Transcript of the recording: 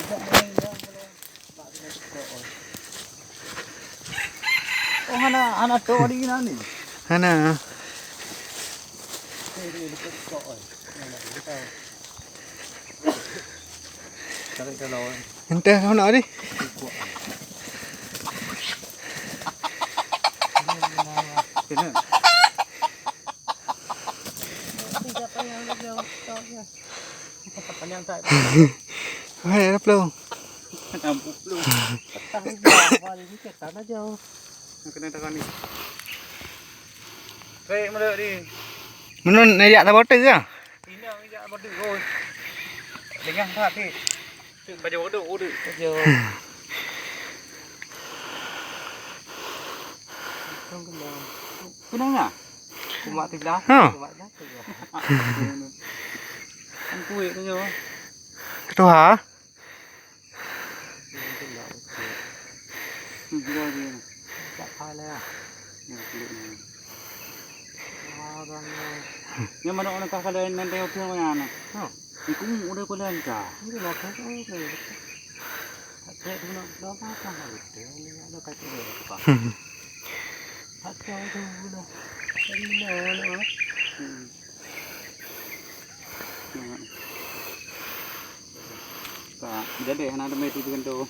Oh hana to di na ni. Hana. Ente kau nak ni? Panjang tak? Hai, ada pelung. Nampu pelung. Tahu bawa ni kita nak jauh. Kena tekan ni. Baik melek ni. Menun naik tak botol ke? Ini yang bodoh kau. Dengan tak ni. Tu baju bodoh. Jauh. Kenapa nak? Kumat tidak. Kumat dah. Ang kuih tu je. Tu ha? Gila dia. Tak payah. Yang kulit ni. Orang Yang mana orang kah kalau nanti okey mana? Ha. Iku udah kuliah kah? ni nak kau okey. Tak tu nak dah apa hal ni ada kata apa. Tak tahu dah. Ini nak. Jadi, anak demi itu kan tu.